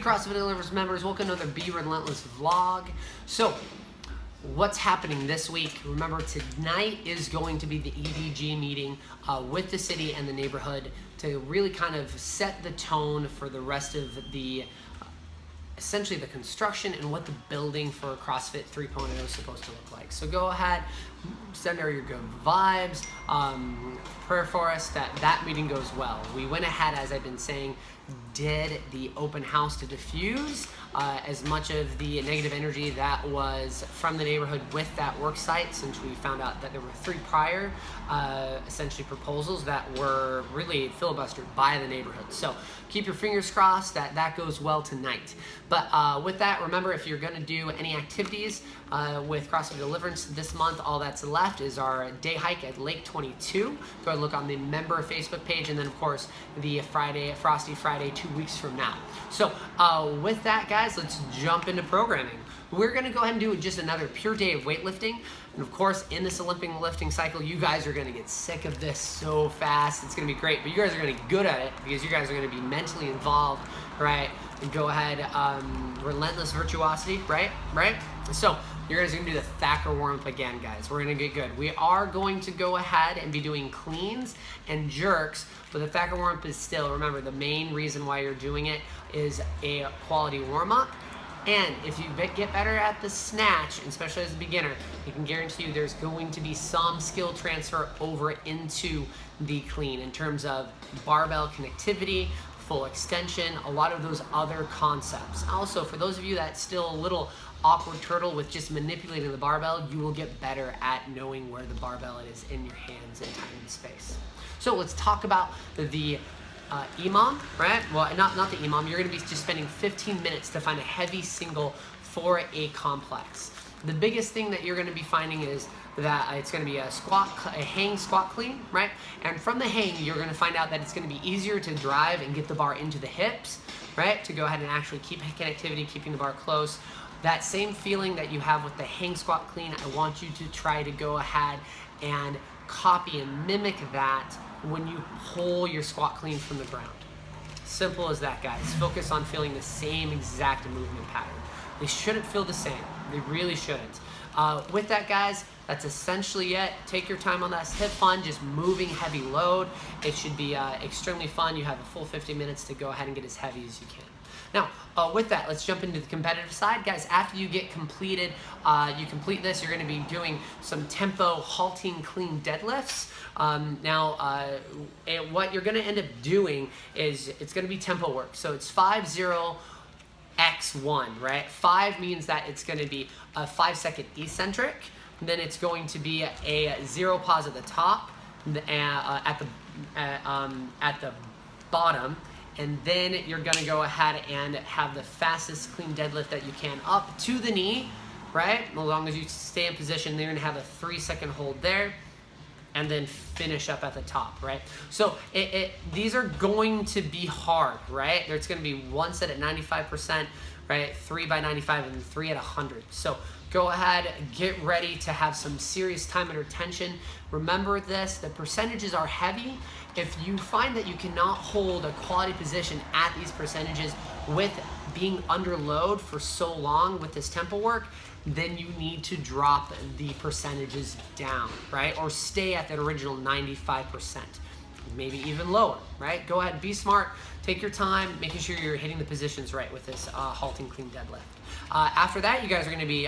CrossFit Delivers members, welcome to another Be Relentless vlog. So, what's happening this week? Remember, tonight is going to be the EDG meeting with the city and the neighborhood to really kind of set the tone for the rest of the essentially the construction and what the building for CrossFit 3.0 is supposed to look like. So go ahead, send her your good vibes, prayer for us that meeting goes well. We went ahead, as I've been saying, did the open house to diffuse as much of the negative energy that was from the neighborhood with that work site, since we found out that there were 3 prior essentially proposals that were really filibustered by the neighborhood. So keep your fingers crossed that goes well tonight. But with that, remember, if you're going to do any activities with CrossFit Deliverance this month, all that's left is our day hike at Lake 22. Go ahead and look on the member Facebook page, and then of course the Frosty Friday 2 weeks from now. So with that, guys, let's jump into programming. We're going to go ahead and do just another pure day of weightlifting. And of course, in this Olympic lifting cycle, you guys are going to get sick of this so fast. It's going to be great, but you guys are going to be good at it because you guys are going to be mentally involved, right? And go ahead, relentless virtuosity, right? So you guys are going to do the Thacker warm-up again, guys. We're going to get good. We are going to go ahead and be doing cleans and jerks, but the Thacker warm-up is still, remember, the main reason why you're doing it is a quality warm-up. And if you get better at the snatch, especially as a beginner, I can guarantee you there's going to be some skill transfer over into the clean in terms of barbell connectivity, full extension, a lot of those other concepts. Also, for those of you that's still a little awkward turtle with just manipulating the barbell, you will get better at knowing where the barbell is in your hands in time and space. So let's talk about the EMOM, right? Well, not the EMOM. You're going to be just spending 15 minutes to find a heavy single for a complex. The biggest thing that you're going to be finding is that it's going to be a hang squat clean, right? And from the hang, you're going to find out that it's going to be easier to drive and get the bar into the hips, right? To go ahead and actually keep connectivity, keeping the bar close. That same feeling that you have with the hang squat clean, I want you to try to go ahead and copy and mimic that when you pull your squat clean from the ground. Simple as that, guys. Focus on feeling the same exact movement pattern. They shouldn't feel the same. They really shouldn't. With that, guys, that's essentially it. Take your time on that. Hit fun, just moving heavy load. It should be extremely fun. You have a full 50 minutes to go ahead and get as heavy as you can. Now, with that, let's jump into the competitive side. Guys, after you get completed, you complete this, you're going to be doing some tempo halting clean deadlifts. What you're going to end up doing is it's going to be tempo work. So it's 5-0 X1, right? 5 means that it's going to be a 5-second eccentric. Then it's going to be a 0 pause at the top, at the bottom. And then you're going to go ahead and have the fastest clean deadlift that you can up to the knee, right? As long as you stay in position, then you're going to have a 3-second hold there, and then finish up at the top, right? So these are going to be hard, right? There's going to be 1 set at 95%, right? 3 by 95 and 3 at 100. So go ahead, get ready to have some serious time under tension. Remember this, the percentages are heavy. If you find that you cannot hold a quality position at these percentages with being under load for so long with this tempo work, then you need to drop the percentages down, right? Or stay at that original 95%, maybe even lower, right? Go ahead, be smart, take your time, making sure you're hitting the positions right with this halting clean deadlift. After that, you guys are going to be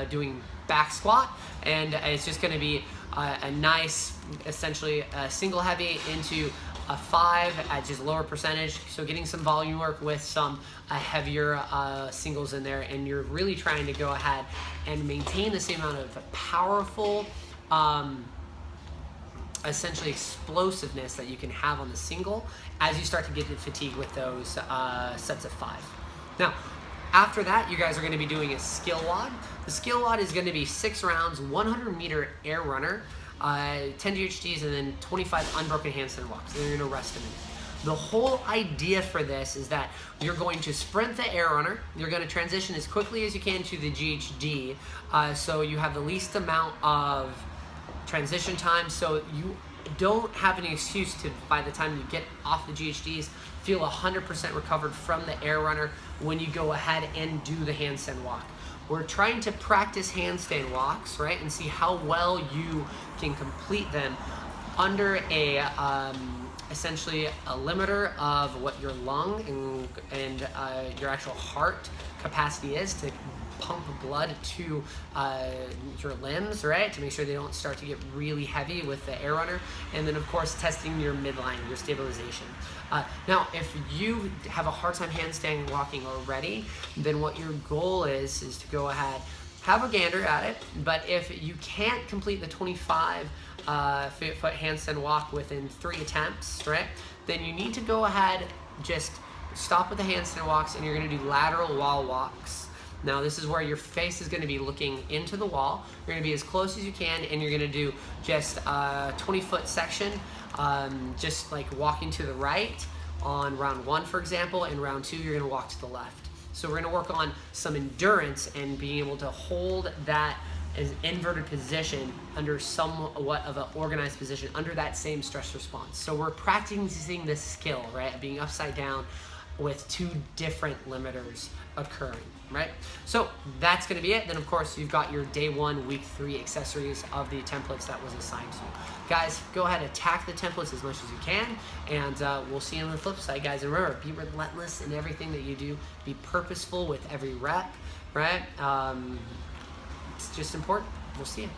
doing back squat, and it's just going to be a nice, essentially single heavy into a 5 at just lower percentage. So getting some volume work with some heavier singles in there, and you're really trying to go ahead and maintain the same amount of powerful, essentially explosiveness that you can have on the single as you start to get fatigued with those sets of 5. Now, after that, you guys are going to be doing a skill WOD. The skill WOD is going to be 6 rounds, 100-meter air runner, 10 GHDs, and then 25 unbroken handstand walks. Then you're going to rest a minute. The whole idea for this is that you're going to sprint the air runner. You're going to transition as quickly as you can to the GHD, so you have the least amount of transition time. So you don't have any excuse to, by the time you get off the GHDs, feel 100% recovered from the air runner when you go ahead and do the handstand walk. We're trying to practice handstand walks, right, and see how well you can complete them under a essentially a limiter of what your lung and your actual heart capacity is to pump blood to your limbs, right, to make sure they don't start to get really heavy with the air runner, and then of course testing your midline, your stabilization. Now, if you have a hard time handstand walking already, then what your goal is to go ahead, have a gander at it, but if you can't complete the 25 foot handstand walk within 3 attempts, right, then you need to go ahead, just stop with the handstand walks, and you're going to do lateral wall walks. Now, this is where your face is going to be looking into the wall. You're going to be as close as you can, and you're going to do just a 20-foot section, just like walking to the right on round 1, for example, and round 2, you're going to walk to the left. So we're going to work on some endurance and being able to hold that as inverted position under somewhat of an organized position under that same stress response. So we're practicing this skill, right, being upside down with 2 different limiters occurring, right? So that's going to be it. Then of course you've got your day 1, week 3 accessories of the templates that was assigned to you. Guys, go ahead and attack the templates as much as you can, and we'll see you on the flip side, guys. And remember, be relentless in everything that you do. Be purposeful with every rep, right? It's just important. We'll see you.